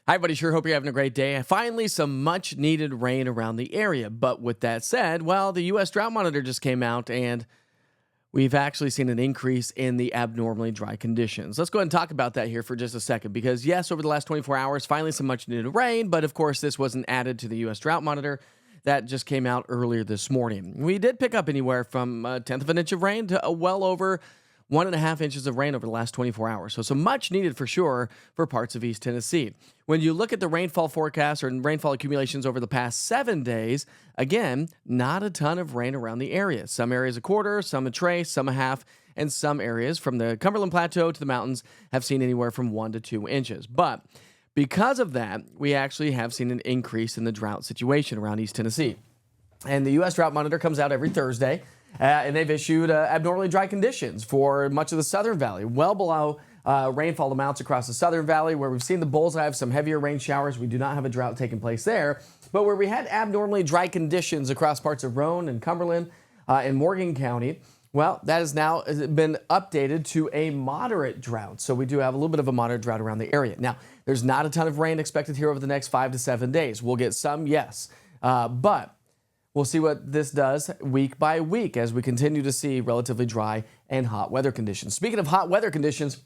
Hi, buddy. Sure hope you're having a great day. Finally, some much needed rain around the area. But with that said, well, the US Drought Monitor just came out and we've actually seen an increase in the abnormally dry conditions. Let's go ahead and talk about that here for just a second because, yes, over the last 24 hours, finally some much needed rain. But of course, this wasn't added to the US Drought Monitor. That just came out earlier this morning. We did pick up anywhere from a tenth of an inch of rain to well over 1.5 inches of rain over the last 24 hours. So much needed for sure for parts of East Tennessee. When you look at the rainfall forecast or rainfall accumulations over the past 7 days, again, not a ton of rain around the area. Some areas a quarter, some a trace, some a half, and some areas from the Cumberland Plateau to the mountains have seen anywhere from 1 to 2 inches. But because of that, we actually have seen an increase in the drought situation around East Tennessee. And the U.S. Drought Monitor comes out every Thursday. And they've issued abnormally dry conditions for much of the Southern Valley, well below rainfall amounts across the Southern Valley, where we've seen the bullseye of some heavier rain showers. We do not have a drought taking place there, but where we had abnormally dry conditions across parts of Roane and Cumberland and Morgan County, well, that has now been updated to a moderate drought. So we do have a little bit of a moderate drought around the area. Now, there's not a ton of rain expected here over the next 5 to 7 days. We'll get some, yes, but we'll see what this does week by week as we continue to see relatively dry and hot weather conditions. Speaking of hot weather conditions,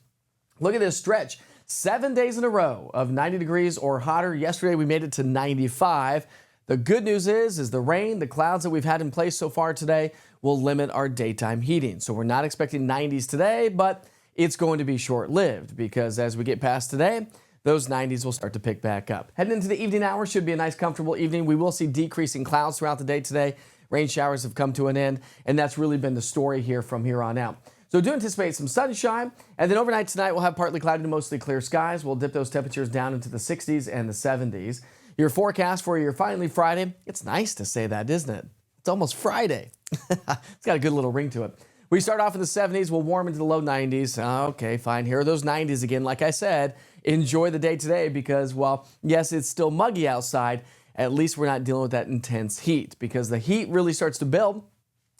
look at this stretch. 7 days in a row of 90 degrees or hotter. Yesterday we made it to 95. The good news is the rain, the clouds that we've had in place so far today will limit our daytime heating. So we're not expecting 90s today, but it's going to be short-lived because as we get past today, those 90s will start to pick back up. Heading into the evening hours should be a nice, comfortable evening. We will see decreasing clouds throughout the day today. Rain showers have come to an end, and that's really been the story here from here on out. So do anticipate some sunshine, and then overnight tonight we'll have partly cloudy to mostly clear skies. We'll dip those temperatures down into the 60s and the 70s. Your forecast for your finally Friday, it's nice to say that, isn't it? It's almost Friday. It's got a good little ring to it. We start off in the 70s, we'll warm into the low 90s. Okay, fine. Here are those 90s again. Like I said, enjoy the day today because, well, yes, it's still muggy outside. At least we're not dealing with that intense heat because the heat really starts to build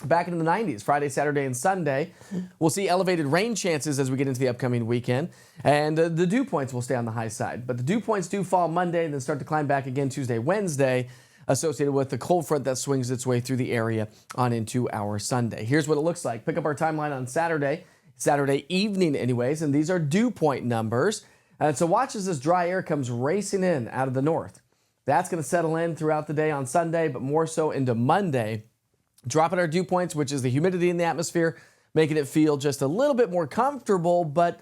back into the 90s, Friday, Saturday, and Sunday. We'll see elevated rain chances as we get into the upcoming weekend. And the dew points will stay on the high side. But the dew points do fall Monday and then start to climb back again Tuesday, Wednesday, associated with the cold front that swings its way through the area on into our Sunday. Here's what it looks like. Pick up our timeline on Saturday evening anyways, and these are dew point numbers. And so watch as this dry air comes racing in out of the north. That's going to settle in throughout the day on Sunday, but more so into Monday. Dropping our dew points, which is the humidity in the atmosphere, making it feel just a little bit more comfortable, but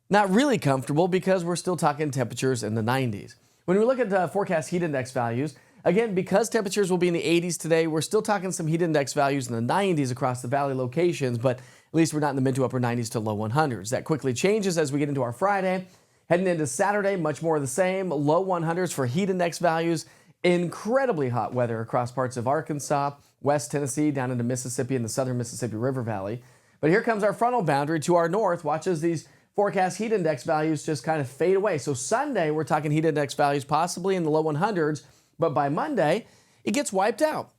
not really comfortable because we're still talking temperatures in the 90s. When we look at the forecast heat index values, again, because temperatures will be in the 80s today, we're still talking some heat index values in the 90s across the valley locations, but at least we're not in the mid to upper 90s to low 100s. That quickly changes as we get into our Friday. Heading into Saturday, much more of the same. Low 100s for heat index values. Incredibly hot weather across parts of Arkansas, West Tennessee, down into Mississippi and the southern Mississippi River Valley. But here comes our frontal boundary to our north. Watch as these forecast heat index values just kind of fade away. So Sunday, we're talking heat index values possibly in the low 100s. But by Monday, it gets wiped out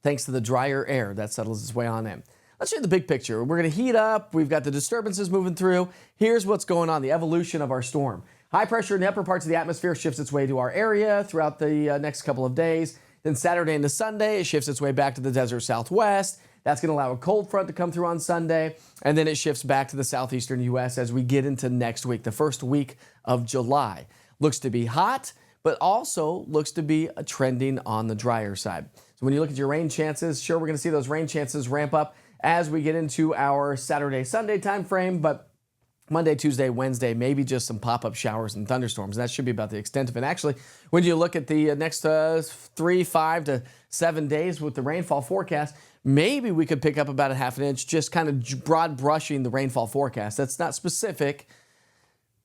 thanks to the drier air that settles its way on in. Let's show you the big picture. We're going to heat up. We've got the disturbances moving through. Here's what's going on, the evolution of our storm. High pressure in the upper parts of the atmosphere shifts its way to our area throughout the next couple of days. Then Saturday into Sunday, it shifts its way back to the desert southwest. That's going to allow a cold front to come through on Sunday. And then it shifts back to the southeastern U.S. as we get into next week, the first week of July. Looks to be hot, but also looks to be trending on the drier side. So when you look at your rain chances, sure, we're going to see those rain chances ramp up as we get into our Saturday, Sunday time frame, but Monday, Tuesday, Wednesday, maybe just some pop-up showers and thunderstorms. That should be about the extent of it. Actually, when you look at the next 3, 5 to 7 days with the rainfall forecast, maybe we could pick up about a half an inch, just kind of broad brushing the rainfall forecast. That's not specific.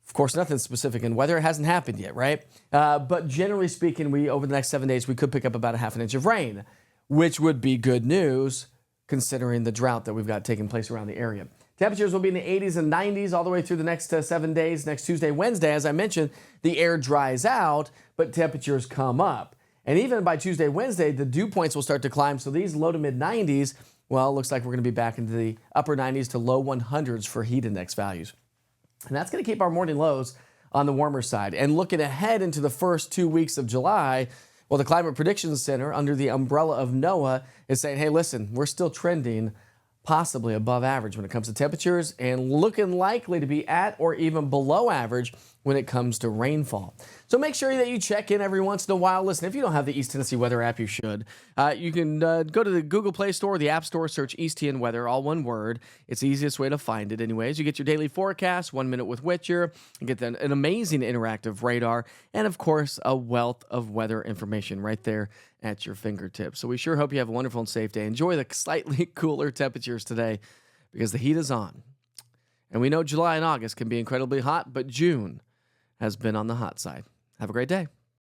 Of course, nothing specific in weather. It hasn't happened yet, right? But generally speaking, over the next 7 days, we could pick up about a half an inch of rain, which would be good news considering the drought that we've got taking place around the area. Temperatures will be in the 80s and 90s all the way through the next 7 days. Next Tuesday, Wednesday, as I mentioned, the air dries out, but temperatures come up. And even by Tuesday, Wednesday, the dew points will start to climb. So these low to mid 90s, well, it looks like we're going to be back into the upper 90s to low 100s for heat index values. And that's going to keep our morning lows on the warmer side. And looking ahead into the first 2 weeks of July, well, the Climate Prediction Center, under the umbrella of NOAA, is saying, hey, listen, we're still trending possibly above average when it comes to temperatures and looking likely to be at or even below average when it comes to rainfall. So make sure that you check in every once in a while. Listen, if you don't have the East Tennessee Weather app, you should. You can go to the Google Play Store or the App Store, search East TN Weather, all one word. It's the easiest way to find it anyways. You get your daily forecast, 1 minute with Witcher. You get an amazing interactive radar, and of course, a wealth of weather information right there at your fingertips. So we sure hope you have a wonderful and safe day. Enjoy the slightly cooler temperatures today because the heat is on. And we know July and August can be incredibly hot, but June has been on the hot side. Have a great day.